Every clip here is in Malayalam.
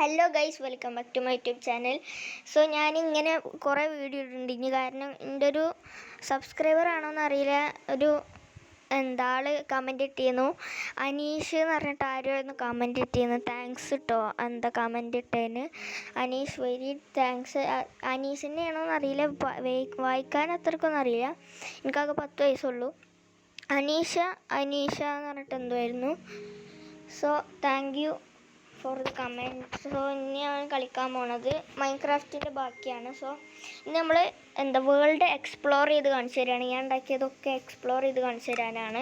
Hello guys, welcome back to my YouTube channel. So ഞാനിങ്ങനെ കുറേ വീഡിയോ ഇട്ടിട്ടുണ്ട് ഇനി, കാരണം എൻ്റെ ഒരു സബ്സ്ക്രൈബർ ആണോന്ന് അറിയില്ല, ഒരു ആൾ കമൻറ്റ് ഇട്ടിരുന്നു. അനീഷ് എന്ന് പറഞ്ഞിട്ട് ആരും കമൻറ്റ് ഇട്ടിരുന്നു. താങ്ക്സ് കേട്ടോ, കമൻറ്റ് ഇട്ടതിന് അനീഷ്, വെരി താങ്ക്സ്. അനീഷിൻ്റെ ആണോന്ന് അറിയില്ല, വായിക്കാൻ അത്രക്കൊന്നും അറിയില്ല, എനിക്കാകെ 10 വയസ്സുള്ളൂ. അനീഷ എന്ന് പറഞ്ഞിട്ട് എന്തുമായിരുന്നു. So thank you for the comment. So ഇനിയാണ് കളിക്കാൻ പോണത്, മൈൻക്രാഫ്റ്റിൻ്റെ ബാക്കിയാണ്. സോ ഇനി നമ്മൾ വേൾഡ് എക്സ്പ്ലോർ ചെയ്ത് കാണിച്ചു തരാണ്. ഞാൻ ഉണ്ടാക്കിയതൊക്കെ എക്സ്പ്ലോർ ചെയ്ത് കാണിച്ചു തരാനാണ്.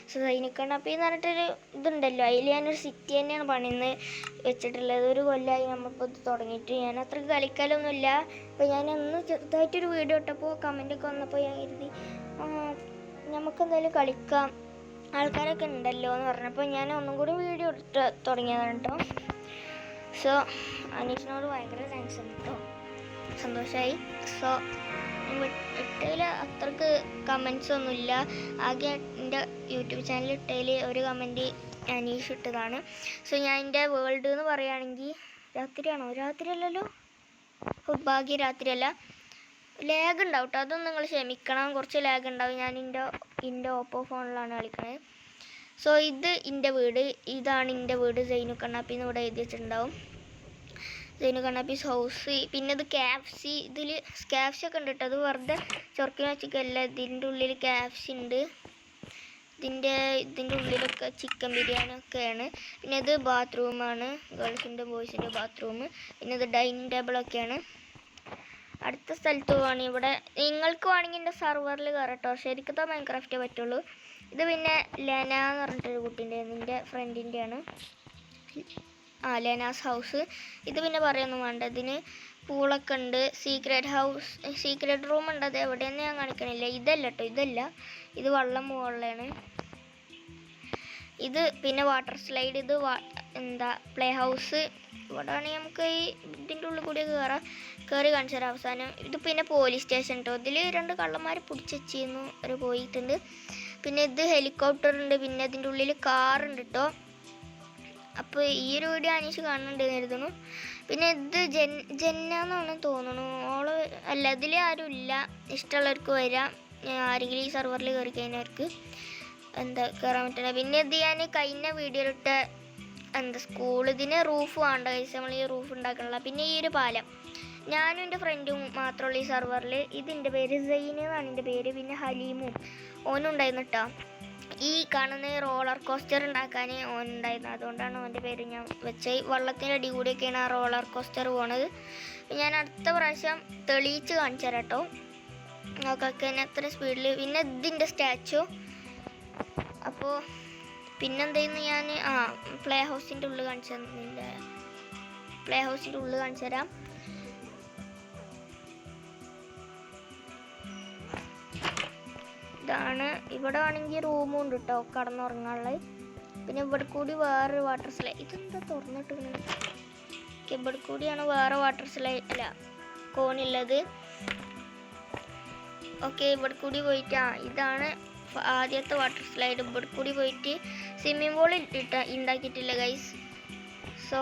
സോ സൈനിക്കണ്ണപ്പി എന്ന് പറഞ്ഞിട്ടൊരു ഇതുണ്ടല്ലോ, അതിൽ ഞാനൊരു സിറ്റി തന്നെയാണ് പണിന്ന് വെച്ചിട്ടുള്ളത്. ഒരു കൊല്ലമായി നമ്മളിപ്പോൾ ഇത് തുടങ്ങിയിട്ട്. ഞാൻ അത്രയ്ക്ക് കളിക്കലൊന്നുമില്ല. അപ്പോൾ ഞാനൊന്ന് ചെറുതായിട്ടൊരു വീഡിയോ ഇട്ടപ്പോൾ കമൻറ്റൊക്കെ വന്നപ്പോൾ ഞാൻ കരുതി നമുക്കെന്തായാലും കളിക്കാം, ആൾക്കാരൊക്കെ ഉണ്ടല്ലോ എന്ന് പറഞ്ഞപ്പോൾ ഞാൻ ഒന്നും കൂടി വീഡിയോ ഇട്ട് തുടങ്ങിയതാണ് കേട്ടോ. സോ അനീഷിനോട് ഭയങ്കര താങ്ക്സ് ഉണ്ട് കേട്ടോ, സന്തോഷമായി. സോ ഇട്ടതിൽ അത്രക്ക് കമൻറ്റ്സ് ഒന്നുമില്ല, ആകെ എൻ്റെ യൂട്യൂബ് ചാനൽ ഇട്ടതിൽ ഒരു കമൻറ്റ് അനീഷ് ഇട്ടതാണ്. സോ ഞാൻ എൻ്റെ വേൾഡ് എന്ന് പറയുകയാണെങ്കിൽ രാത്രിയാണോ? രാത്രിയല്ലല്ലോ, ഭാഗ്യം രാത്രിയല്ല. ലാഗ് ഉണ്ടാവും കേട്ടോ, അതൊന്നും നിങ്ങൾ ക്ഷമിക്കണം, കുറച്ച് ലാഗ് ഉണ്ടാവും. ഞാൻ എൻ്റെ ഓപ്പോ ഫോണിലാണ് കളിക്കുന്നത്. സോ ഇത് എൻ്റെ വീട്, ഇതാണ് എൻ്റെ വീട്. സൈനു കണ്ണാപ്പിന്ന് ഇവിടെ എഴുതി വെച്ചിട്ടുണ്ടാവും, സൈനു കണ്ണാപ്പീസ് ഹൗസ്. പിന്നെ ഇത് KFC, ഇതിൽ KFC ഒക്കെ ഉണ്ട് കേട്ടോ, അത് വെറുതെ ചൊറക്കിന് വെച്ചിട്ടല്ല. ഇതിൻ്റെ ഉള്ളിൽ KFC ഉണ്ട്, ഇതിൻ്റെ ഉള്ളിലൊക്കെ ചിക്കൻ ബിരിയാണി ഒക്കെയാണ്. പിന്നെ ഇത് ബാത്റൂമാണ്, ഗേൾസിൻ്റെ ബോയ്സിൻ്റെ ബാത്റൂം. പിന്നെ ഇത് ഡൈനിങ് ടേബിളൊക്കെയാണ്. അടുത്ത സ്ഥലത്ത് പോവാണെങ്കിൽ ഇവിടെ നിങ്ങൾക്ക് വേണമെങ്കിൽ എൻ്റെ സർവറിൽ കയറട്ടോ, ശരിക്കത്തെ മൈൻക്രാഫ്റ്റേ പറ്റുള്ളൂ. ഇത് പിന്നെ ലെന എന്ന് പറഞ്ഞിട്ടൊരു കുട്ടീൻ്റെ, എൻ്റെ ഫ്രണ്ടിൻ്റെയാണ്. ലെനാസ് ഹൗസ്. ഇത് പിന്നെ പറയൊന്നും വേണ്ട, ഇതിന് പൂളൊക്കെ ഉണ്ട്. സീക്രട്ട് റൂം ഉണ്ട്, അത് എവിടെയെന്ന് ഞാൻ കാണിക്കണില്ല. ഇതല്ല കേട്ടോ, ഇതല്ല, ഇത് വെള്ളം മുകളിലാണ്. ഇത് പിന്നെ വാട്ടർ സ്ലൈഡ്. ഇത് പ്ലേ ഹൗസ്. ഇവിടെ ആണെങ്കിൽ നമുക്ക് ഈ ഇതിൻ്റെ ഉള്ളിൽ കൂടിയൊക്കെ കയറി കാണിച്ചു തരാം അവസാനം. ഇത് പിന്നെ പോലീസ് സ്റ്റേഷൻ കേട്ടോ, ഇതിൽ 2 കള്ളന്മാർ പിടിച്ചിരുന്നു, അവർ പോയിട്ടുണ്ട്. പിന്നെ ഇത് ഹെലികോപ്റ്റർ ഉണ്ട്, പിന്നെ ഇതിൻ്റെ ഉള്ളിൽ കാറുണ്ട് കേട്ടോ. അപ്പോൾ ഈ ഒരു വീഡിയോ അനീഷ് കാണുന്നുണ്ടെന്ന് കരുതുന്നു. പിന്നെ ഇത് ജെന്നാന്നാണ് തോന്നുന്നു, ഓള് അല്ല, ഇതിൽ ആരും ഇല്ല, ഇഷ്ടമുള്ളവർക്ക് വരാം. ആരെങ്കിലും ഈ സർവറിൽ കയറി കഴിഞ്ഞവർക്ക് കയറാൻ പറ്റണ. പിന്നെ ഇത് ഞാൻ കഴിഞ്ഞ വീഡിയോയിലിട്ട സ്കൂൾ, ഇതിന് റൂഫ് വേണ്ട കഴിച്ച് നമ്മൾ ഈ റൂഫ് ഉണ്ടാക്കണില്ല. പിന്നെ ഈ ഒരു പാലം, ഞാനും എൻ്റെ ഫ്രണ്ടും മാത്രമുള്ള ഈ സർവറിൽ. ഇതിൻ്റെ പേര് സൈൻ എന്നാണ് എൻ്റെ പേര്. പിന്നെ ഹലീമും ഓനും ഉണ്ടായിരുന്നു കേട്ടോ. ഈ കാണുന്ന റോളർ കോസ്റ്റർ ഉണ്ടാക്കാൻ ഓനുണ്ടായിരുന്നു, അതുകൊണ്ടാണ് ഓൻ്റെ പേര് ഞാൻ വെച്ചത്. വെള്ളത്തിൻ്റെ അടി കൂടിയൊക്കെയാണ് ആ റോളർ കോസ്റ്റർ പോണത്. ഞാൻ അടുത്ത പ്രാവശ്യം തെളിയിച്ച് കാണിച്ചു തരാം കേട്ടോ, നോക്കൊക്കെ അത്ര സ്പീഡിൽ. പിന്നെ ഇതിൻ്റെ സ്റ്റാച്ചു. അപ്പോൾ പിന്നെന്തായിരുന്നു, ഞാൻ പ്ലേ ഹൗസിൻ്റെ ഉള്ളിൽ കാണിച്ചു തന്നില്ല, പ്ലേ ഹൗസിൻ്റെ ഉള്ളിൽ കാണിച്ചു തരാം. ഇതാണ്, ഇവിടെ ആണെങ്കിൽ റൂമും ഉണ്ട് കേട്ടോ, കടന്നുറങ്ങാനുള്ളത്. പിന്നെ ഇവിടെ കൂടി വേറൊരു വാട്ടർ സ്ലൈഡ്. ഇതെന്താ തുറന്നിട്ട്? ഇവിടെ കൂടിയാണ് വേറെ വാട്ടർ സ്ലൈഡ്, അല്ല കോണുള്ളത്. ഓക്കെ, ഇവിടെ കൂടി പോയിട്ട് ഇതാണ് ആദ്യത്തെ വാട്ടർ സ്ലൈഡ്. ഇവിടെ കൂടി പോയിട്ട് സ്വിമ്മിംഗ് പൂൾ ഉണ്ടാക്കിയിട്ടില്ല ഗൈസ്. സോ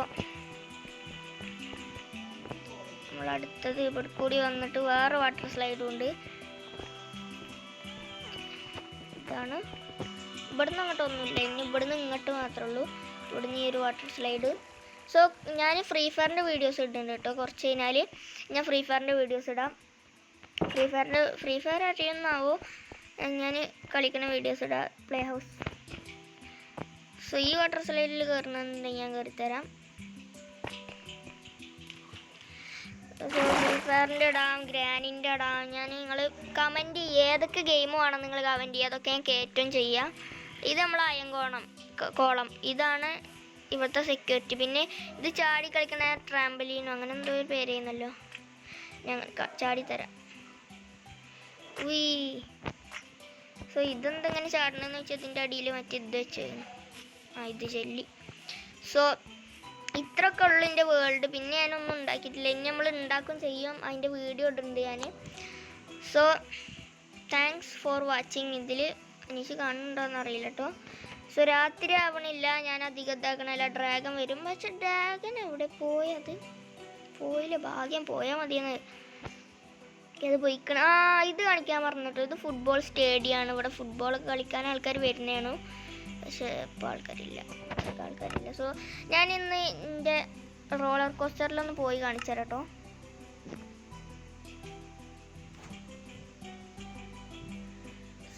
നമ്മളടുത്തത് ഇവിടെ കൂടി വന്നിട്ട് വേറെ വാട്ടർ സ്ലൈഡും ഉണ്ട്. ഇതാണ്, ഇവിടുന്ന് അങ്ങോട്ട് ഒന്നുമില്ല, ഇനി ഇവിടുന്ന് ഇങ്ങോട്ട് മാത്രമേ ഉള്ളൂ. ഇവിടുന്ന് ഈ ഒരു വാട്ടർ സ്ലൈഡ്. സോ ഞാൻ ഫ്രീ ഫയറിൻ്റെ വീഡിയോസ് ഇടുന്നുണ്ട് കേട്ടോ, കുറച്ച് കഴിഞ്ഞാൽ ഞാൻ ഫ്രീ ഫയറിൻ്റെ വീഡിയോസ് ഇടാം. ഫ്രീ ഫയർ അറിയുന്നാവോ ഞാൻ കളിക്കുന്ന വീഡിയോസ് ഇടാം. Play house. സോ ഈ വാട്ടർ സ്ലൈഡിൽ കയറണമെന്നുണ്ടെങ്കിൽ ഞാൻ കയറിത്തരാം. സോ ഫ്രീ ഫയറിൻ്റെ ഇടാം, ഗ്രാനിൻ്റെ ഇടാം. നിങ്ങൾ കമൻറ്റ് ഏതൊക്കെ ഗെയിം വേണം നിങ്ങൾ കമൻറ്റ് ചെയ്യുക, അതൊക്കെ ഞാൻ കയറ്റം ചെയ്യാം. ഇത് നമ്മൾ കോളം, ഇതാണ് ഇവിടുത്തെ സെക്യൂരിറ്റി. പിന്നെ ഇത് ചാടി കളിക്കുന്ന ട്രാമ്പലീനോ അങ്ങനെ എന്തോ ഒരു പേര് ചെയ്യുന്നല്ലോ, ഞാൻ ചാടിത്തരാം. സോ ഇതെന്തെങ്ങനെ ചാടണമെന്ന് വെച്ചാൽ ഇതിൻ്റെ അടിയിൽ മറ്റേ ഇത് വെച്ച് ഇത് ചെല്ലി. സോ ഇത്രയൊക്കെ ഉള്ളു എൻ്റെ വേൾഡ്. പിന്നെ ഞാനൊന്നും ഉണ്ടാക്കിയിട്ടില്ല, ഇനി നമ്മൾ ഉണ്ടാക്കും ചെയ്യും, അതിൻ്റെ വീഡിയോ ഇടുന്നുണ്ട് ഞാൻ. So thanks for watching. ഇതിൽ അനീഷ് കാണുന്നുണ്ടോയെന്ന് അറിയില്ല കേട്ടോ. സോ രാത്രി ആവണില്ല, ഞാൻ അധികം ഇതാക്കണല്ല. ഡ്രാഗൺ വരും, പക്ഷെ ഡ്രാഗൺ എവിടെ പോയത്? പോയില്ല, ഭാഗ്യം. പോയാൽ മതിയെന്ന്. ഇത് പോയിക്കണം. ഇത് കാണിക്കാൻ പറഞ്ഞിട്ട്. ഇത് ഫുട്ബോൾ സ്റ്റേഡിയമാണ്. ഇവിടെ ഫുട്ബോളൊക്കെ കളിക്കാൻ ആൾക്കാർ വരുന്നതാണ്, പക്ഷെ ഇപ്പോൾ ആൾക്കാരില്ല. സോ ഞാൻ ഇന്ന് എൻ്റെ റോളർ കോസ്റ്ററിലൊന്ന് പോയി കാണിച്ചു തരാം കേട്ടോ.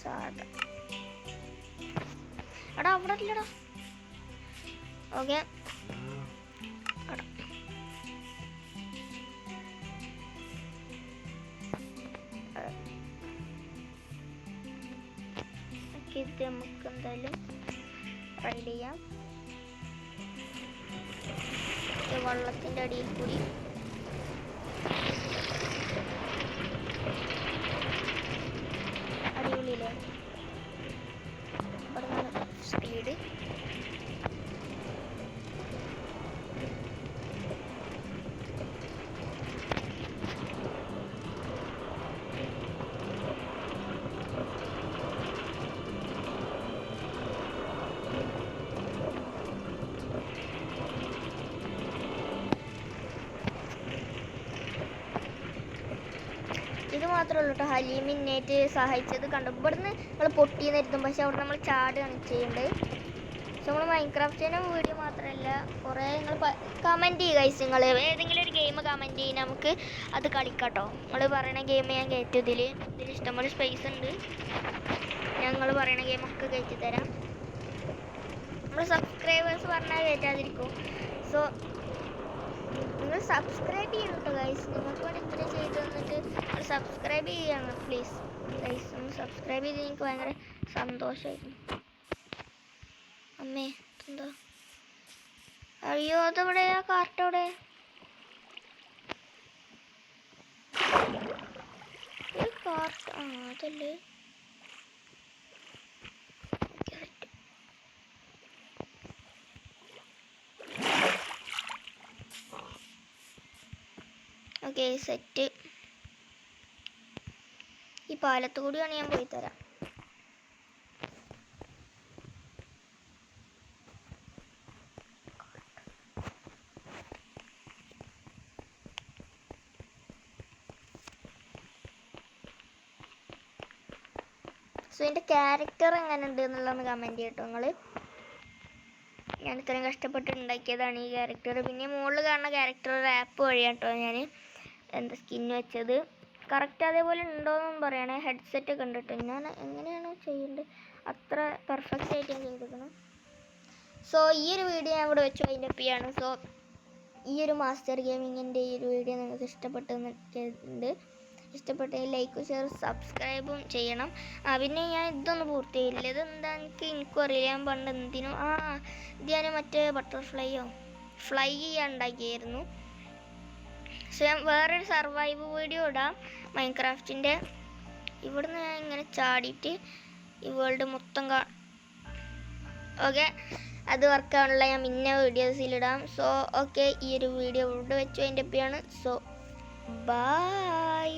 സാധാ എടാ അവിടെ ഇല്ലടാ. ഓക്കെ, ഇത് നമുക്ക് എന്തായാലും റൈഡ് ചെയ്യാം. വെള്ളത്തിൻ്റെ അടിയിൽ കൂടി അടിപൊളിയില്ലേ? ഇവിടെ നിന്ന് സ്പീഡ്. ഇത് മാത്രമേ ഉള്ളൂ കേട്ടോ ഹലീമിന്നേറ്റ് സഹായിച്ചത്. കണ്ടു ഇവിടുന്ന് നമ്മൾ പൊട്ടിയെന്നിരുത്തും, പക്ഷെ അവിടെ നമ്മൾ ചാടുകയാണ് ചെയ്യേണ്ടത്. സോ നമ്മൾ മൈൻക്രാഫ്റ്റിൻ്റെ വീഡിയോ മാത്രമല്ല, കുറേ നിങ്ങൾ കമൻറ്റ് ചെയ്യുക ഗൈസ്. നിങ്ങൾ ഏതെങ്കിലും ഒരു ഗെയിം കമൻറ്റ് ചെയ്യുക, നമുക്ക് അത് കളിക്കാട്ടോ. നിങ്ങൾ പറയണ ഗെയിം ഞാൻ കയറ്റും. ഇതിൽ ഇഷ്ടംപോലെ സ്പേസ് ഉണ്ട്, ഞങ്ങൾ പറയണ ഗെയിമൊക്കെ കയറ്റി തരാം. നമ്മൾ സബ്സ്ക്രൈബേഴ്സ് പറഞ്ഞാൽ കയറ്റാതിരിക്കും. സോ നിങ്ങൾ സബ്സ്ക്രൈബ് ചെയ്യണം കേട്ടോ ഗൈസ്. നിങ്ങൾക്ക് വേണ്ടി ഇത്ര ചെയ്ത് തന്നിട്ട് നിങ്ങൾ സബ്സ്ക്രൈബ് ചെയ്യണം പ്ലീസ് ഗൈസ്. ഒന്ന് സബ്സ്ക്രൈബ് ചെയ്ത് എനിക്ക് ഭയങ്കര സന്തോഷമായിരുന്നു. അമ്മേ എന്താ? അയ്യോ അതെവിടെ? ആ കാർട്ടവിടെ? കാർട്ട് അതല്ലേ? Okay set. ഈ പാലത്തു കൂടിയാണ് ഞാൻ പോയി തരാം. സോ എൻ്റെ ക്യാരക്ടർ എങ്ങനെ ഉണ്ട് എന്നുള്ളതൊന്ന് കമൻറ്റ് ചെയ്യട്ടോ നിങ്ങൾ. ഞാൻ ഇത്രയും കഷ്ടപ്പെട്ട് ഉണ്ടാക്കിയതാണ് ഈ ക്യാരക്ടർ. പിന്നെ മുകളിൽ കാണുന്ന ക്യാരക്ടർ ഒരു ആപ്പ് വഴിയാട്ടോ ഞാൻ എന്താ സ്കിന്ന് വെച്ചത്. കറക്റ്റ് അതേപോലെ ഉണ്ടോയെന്നും പറയണേ. ഹെഡ്സെറ്റ് ഒക്കെ ഉണ്ട് കേട്ടോ. ഞാൻ എങ്ങനെയാണോ ചെയ്യേണ്ടത് അത്ര പെർഫെക്റ്റ് ആയിട്ട് ഞാൻ ചെയ്തിരിക്കണം. സോ ഈ ഒരു വീഡിയോ ഞാൻ ഇവിടെ വെച്ച് അതിൻ്റെ ഒപ്പിയാണ്. സോ ഈ ഒരു മാസ്റ്റർ ഗെയിമിങ്ങിൻ്റെ ഈ ഒരു വീഡിയോ നിങ്ങൾക്ക് ഇഷ്ടപ്പെട്ടെന്നുണ്ട്. ഇഷ്ടപ്പെട്ടെങ്കിൽ ലൈക്കും ഷെയർ സബ്സ്ക്രൈബും ചെയ്യണം. പിന്നെ ഞാൻ ഇതൊന്നും പൂർത്തിയായില്ല. ഇതെന്താ എനിക്കും അറിയില്ല. ഞാൻ പണ്ട് എന്തിനും ഇത് ഞാൻ മറ്റേ ബട്ടർഫ്ലൈയോ ഫ്ലൈ ചെയ്യാൻ ഉണ്ടാക്കിയായിരുന്നു. സോ ഞാൻ വേറൊരു സർവൈവ് വീഡിയോ ഇടാം മൈൻക്രാഫ്റ്റിൻ്റെ. ഇവിടുന്ന് ഞാൻ ഇങ്ങനെ ചാടിയിട്ട് ഈ വേൾഡ് മൊത്തം ഓക്കെ അത് വർക്കാണുള്ള ഞാൻ പിന്നെ വീഡിയോസിലിടാം. സോ ഓക്കെ ഈ ഒരു വീഡിയോ ഇവിടെ വെച്ച് അതിൻ്റെ ഒപ്പിയാണ്. So by.